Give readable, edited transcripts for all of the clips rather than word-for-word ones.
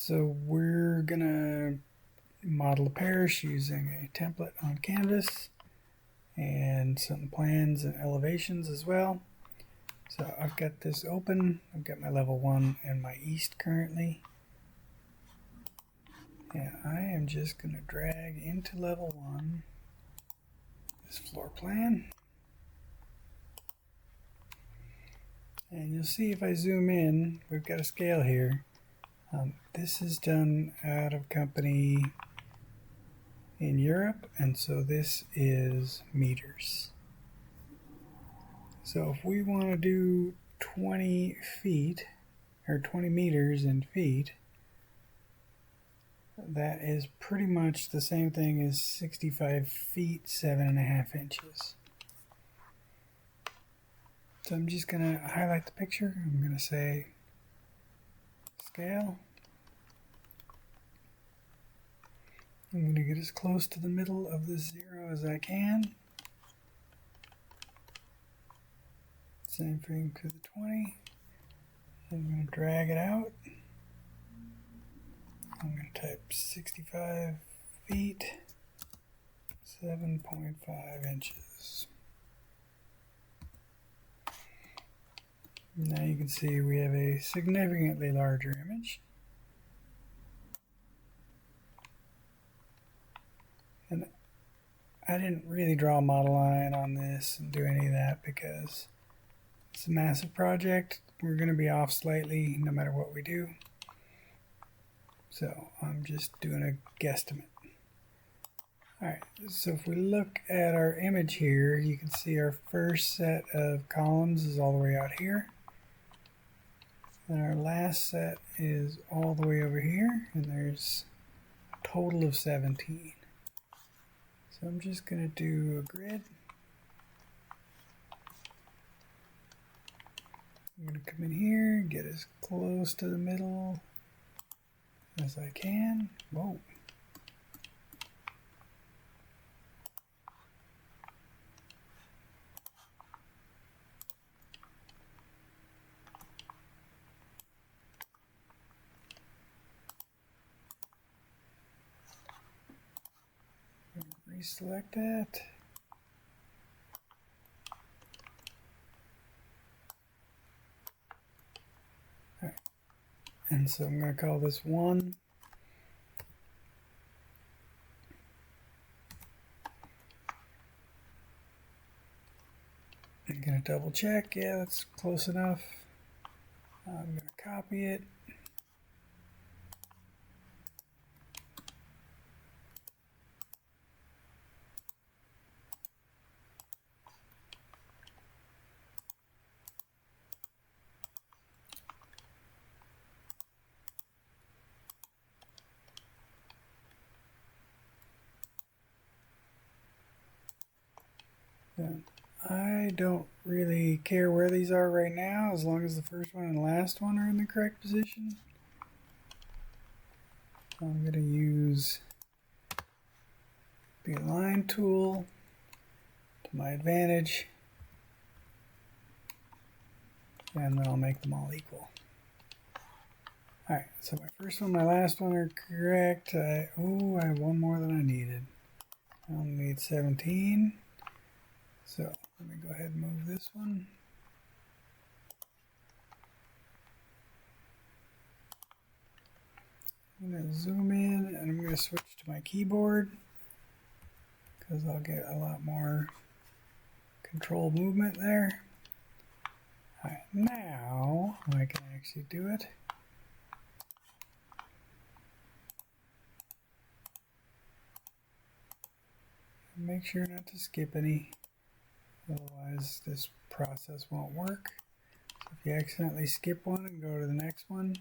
So we're gonna model a parish using a template on canvas and some plans and elevations as well. So I've got this open. I've got my level 1 and my east currently. And I am just going to drag into level 1 this floor plan. And you'll see if I zoom in, we've got a scale here. This is done out of company in Europe, and so this is meters. So if we want to do 20 feet, or 20 meters in feet, that is pretty much the same thing as 65 feet, 7.5 inches. So I'm just going to highlight the picture. I'm going to say scale. I'm going to get as close to the middle of the 0 as I can. Same thing for the 20. I'm going to drag it out. I'm going to type 65 feet, 7.5 inches. Now you can see we have a significantly larger image. And I didn't really draw a model line on this and do any of that because it's a massive project. We're going to be off slightly no matter what we do. So I'm just doing a guesstimate. Alright, so if we look at our image here, you can see our first set of columns is all the way out here. And our last set is all the way over here, and there's a total of 17. So I'm just going to do a grid. I'm going to come in here, get as close to the middle as I can. Whoa. Reselect that. All right. And so I'm going to call this 1. I'm going to double check. Yeah, that's close enough. I'm going to copy it. I don't really care where these are right now as long as the first one and the last one are in the correct position. I'm going to use the align tool to my advantage, and then I'll make them all equal. Alright, so my first one and my last one are correct. I have one more than I needed. I only need 17. So let me go ahead and move this one. I'm going to zoom in and I'm going to switch to my keyboard because I'll get a lot more control movement there. Alright, now I can actually do it. Make sure not to skip any, otherwise this process won't work. So if you accidentally skip one and go to the next one,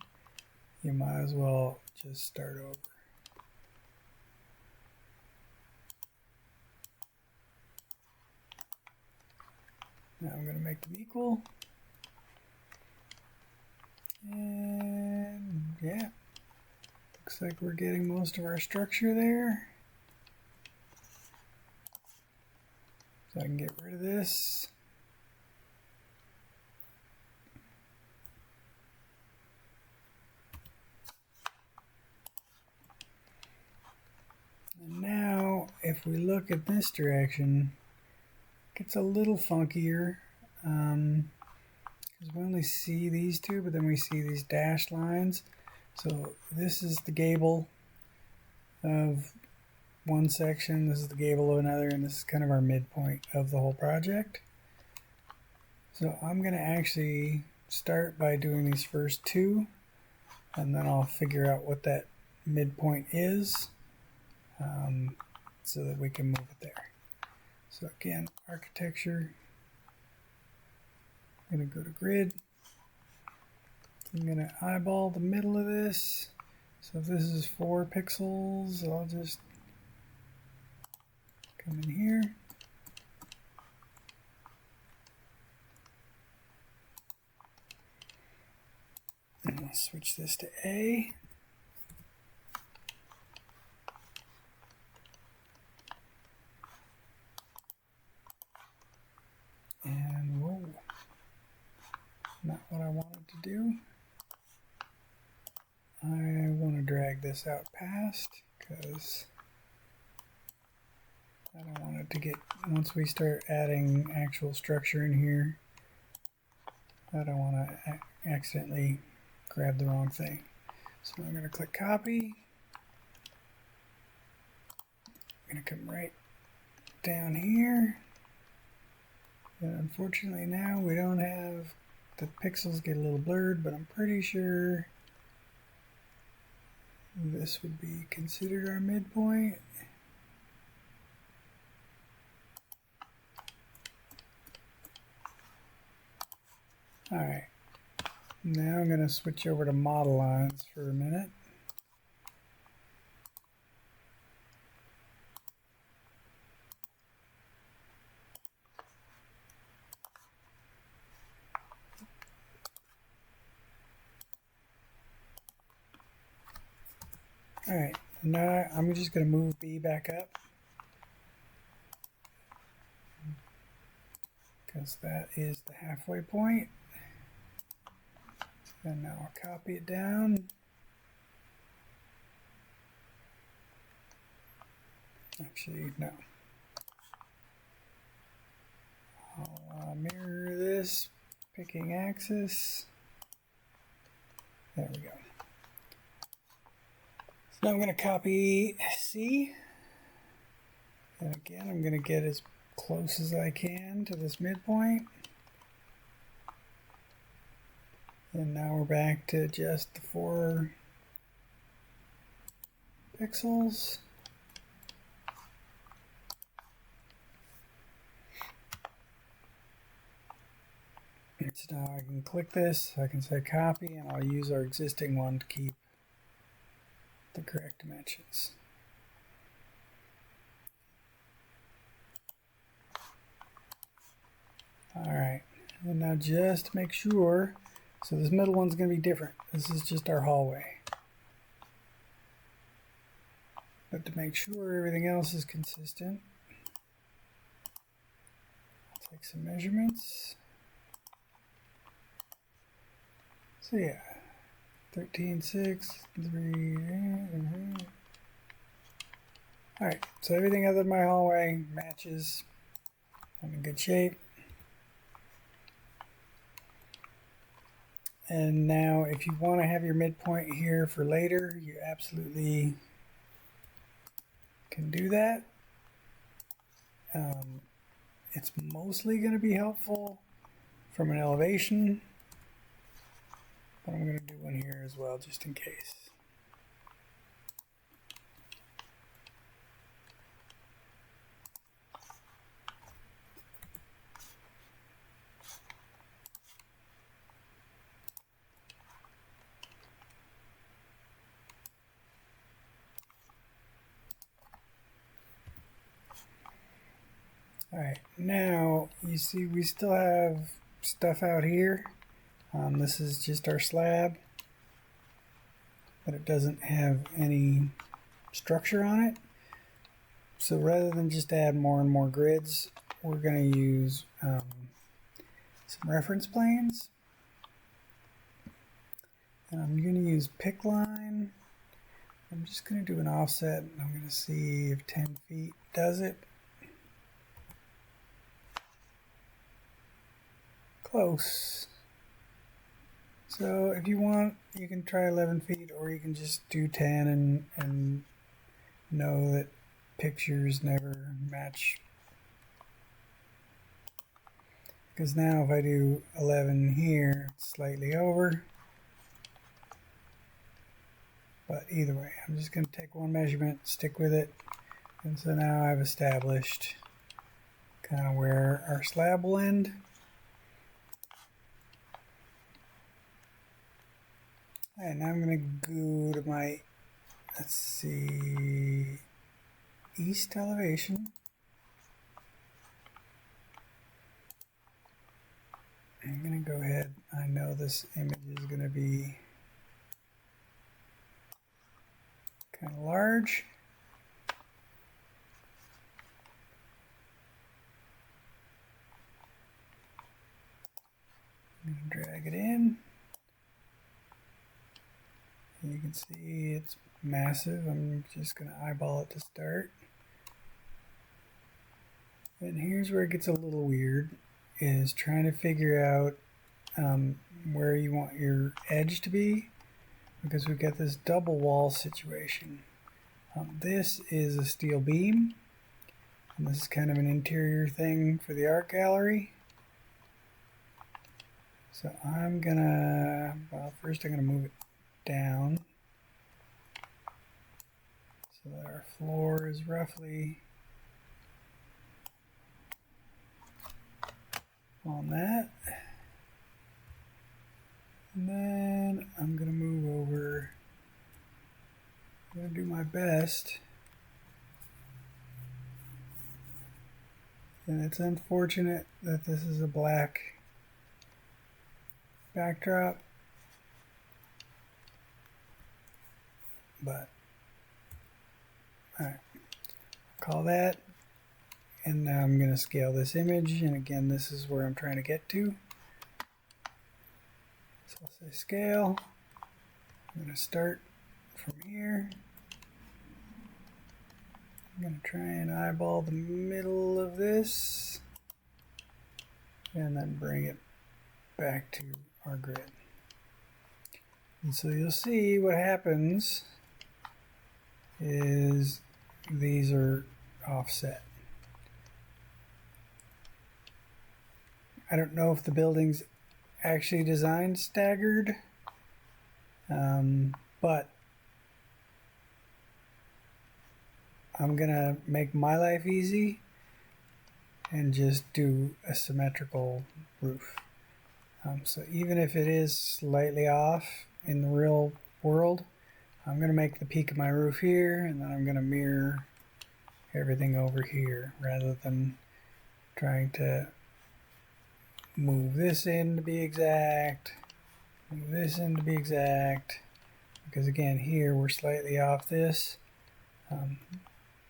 you might as well just start over. Now I'm going to make them equal. And yeah, looks like we're getting most of our structure there. So I can get rid of this. if we look at this direction, it gets a little funkier because we only see these two, but then we see these dashed lines. So this is the gable of one section, this is the gable of another, and this is kind of our midpoint of the whole project. So I'm going to actually start by doing these first two, and then I'll figure out what that midpoint is so that we can move it there. So again, architecture, I'm going to go to grid. I'm going to eyeball the middle of this. So if this is 4 pixels, I'll just come in here. And I'll switch this to A. And whoa, not what I wanted to do. I want to drag this out past because I don't want it to get, once we start adding actual structure in here, I don't want to accidentally grab the wrong thing. So I'm going to click copy. I'm going to come right down here. And unfortunately now we don't have, the pixels get a little blurred, but I'm pretty sure this would be considered our midpoint. Alright, now I'm going to switch over to model lines for a minute. Alright, now I'm just going to move B back up because that is the halfway point. And now I'll copy it down. Actually, no. I'll mirror this, picking axis. There we go. So now I'm going to copy C. And again, I'm going to get as close as I can to this midpoint. And now we're back to just the 4 pixels. So now I can click this, I can say copy, and I'll use our existing one to keep the correct dimensions. Alright, and now just to make sure, so this middle one's going to be different. This is just our hallway. But to make sure everything else is consistent, I'll take some measurements. So yeah, 13.6, 3. Alright, so everything other than my hallway matches. I'm in good shape. And now if you want to have your midpoint here for later, you absolutely can do that. It's mostly going to be helpful from an elevation, but I'm going to do one here as well just in case. Alright, now you see we still have stuff out here. This is just our slab, but it doesn't have any structure on it. So rather than just add more and more grids, we're going to use some reference planes. And I'm going to use pick line, I'm just going to do an offset, and I'm going to see if 10 feet does it. Close. So if you want, you can try 11 feet, or you can just do 10 and know that pictures never match. Because now if I do 11 here, it's slightly over. But either way, I'm just going to take one measurement, stick with it. And so now I've established kind of where our slab will end. And now I'm going to go to my, let's see, east elevation. I'm going to go ahead. I know this image is going to be kind of large. I'm going to drag it in. You can see it's massive. I'm just going to eyeball it to start. And here's where it gets a little weird, is trying to figure out where you want your edge to be, because we've got this double wall situation. This is a steel beam, and this is kind of an interior thing for the art gallery. So I'm gonna, well, first I'm gonna move it down so that our floor is roughly on that. And then I'm gonna move over. I'm gonna do my best. And it's unfortunate that this is a black backdrop, but alright, call that. And now I'm going to scale this image, and again, this is where I'm trying to get to. So I'll say scale. I'm going to start from here. I'm going to try and eyeball the middle of this, and then bring it back to our grid. And so you'll see what happens is these are offset. I don't know if the building's actually designed staggered, but I'm gonna make my life easy and just do a symmetrical roof. So even if it is slightly off in the real world, I'm gonna make the peak of my roof here, and then I'm gonna mirror everything over here rather than trying to move this in to be exact, move this in to be exact, because again here we're slightly off this.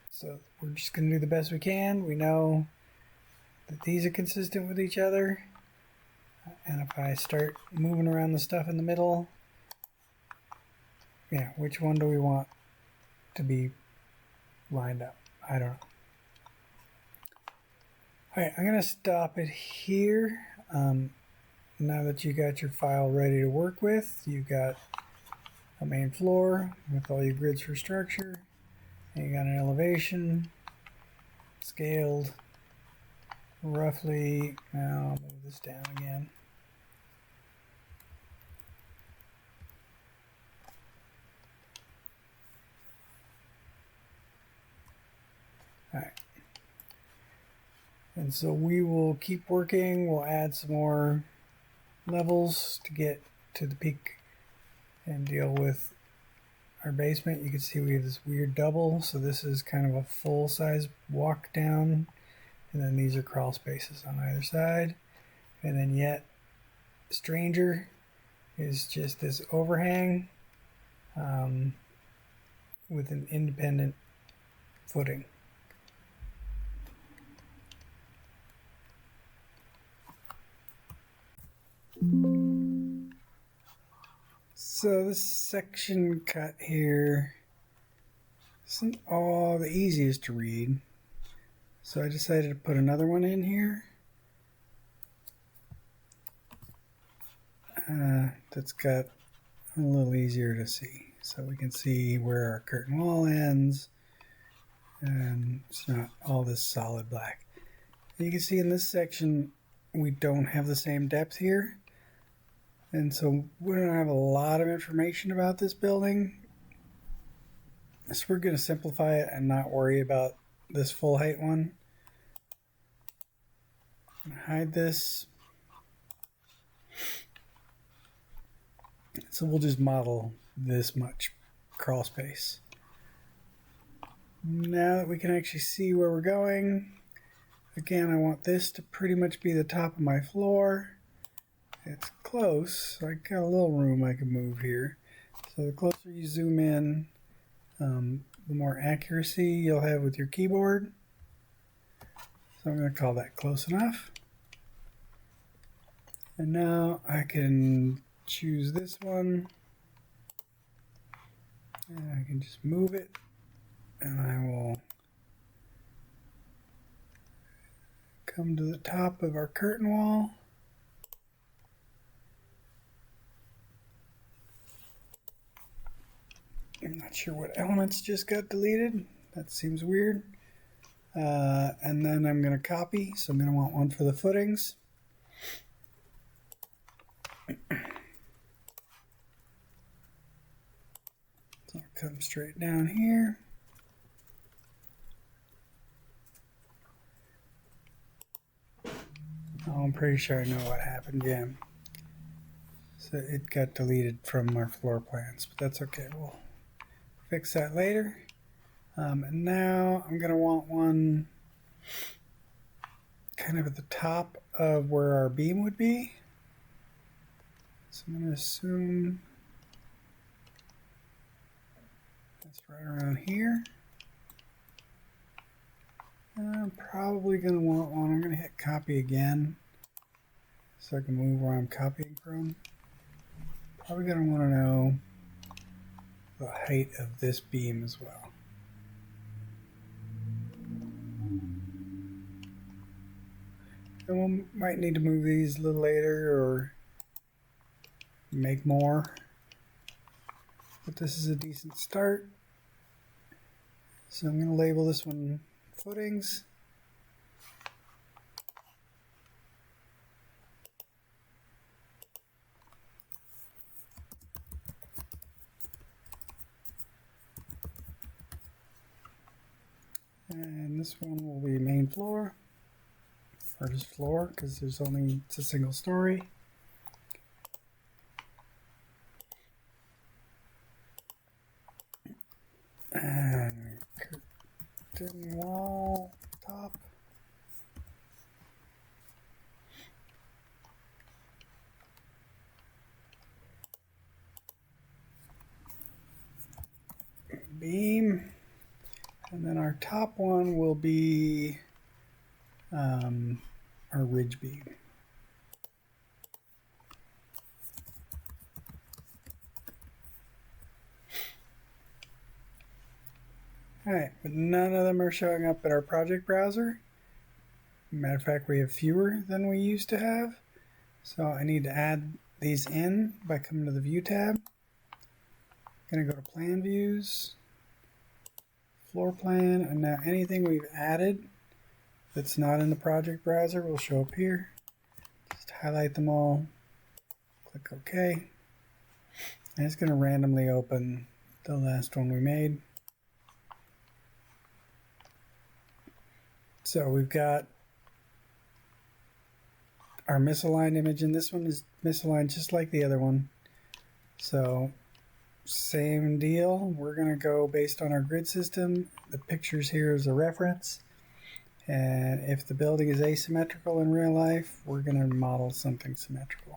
So we're just going to do the best we can. We know that these are consistent with each other, and if I start moving around the stuff in the middle, yeah, which one do we want to be lined up? I don't know. Alright, I'm going to stop it here. Now that you got your file ready to work with, you've got a main floor with all your grids for structure, and you got an elevation scaled roughly. Now I'll move this down again. Alright. And so we will keep working. We'll add some more levels to get to the peak and deal with our basement. You can see we have this weird double. So this is kind of a full size walk down. And then these are crawl spaces on either side. And then yet stranger is just this overhang with an independent footing. So this section cut here isn't all the easiest to read. So I decided to put another one in here. That's got a little easier to see. So we can see where our curtain wall ends, and it's not all this solid black. And you can see in this section we don't have the same depth here, and so we don't have a lot of information about this building. So we're going to simplify it and not worry about this full height one. I'm gonna hide this. So we'll just model this much crawl space. Now that we can actually see where we're going, again, I want this to pretty much be the top of my floor. It's close, so I got a little room I can move here. So the closer you zoom in, the more accuracy you'll have with your keyboard. So I'm going to call that close enough. And now I can choose this one, and I can just move it, and I will come to the top of our curtain wall. I'm not sure what elements just got deleted. That seems weird. And then I'm going to copy, so I'm going to want one for the footings. So I'll come straight down here. Oh, I'm pretty sure I know what happened, yeah. So it got deleted from our floor plans, but that's okay. We'll fix that later. And now I'm going to want one kind of at the top of where our beam would be. So I'm going to assume that's right around here. And I'm probably going to want one. I'm going to hit copy again so I can move where I'm copying from. Probably going to want to know the height of this beam as well. And we might need to move these a little later or make more, but this is a decent start. So I'm going to label this one footings. And this one will be main floor, or just floor, because it's a single story. And curtain wall top. Beam. And then our top one will be our ridge beam. Alright, but none of them are showing up in our project browser. Matter of fact, we have fewer than we used to have. So I need to add these in by coming to the View tab. I'm going to go to Plan Views, Floor Plan, and now anything we've added that's not in the project browser will show up here. Just highlight them all, click OK. And it's going to randomly open the last one we made. So we've got our misaligned image, and this one is misaligned just like the other one. So same deal. We're going to go based on our grid system. The pictures here is a reference. And if the building is asymmetrical in real life, we're going to model something symmetrical.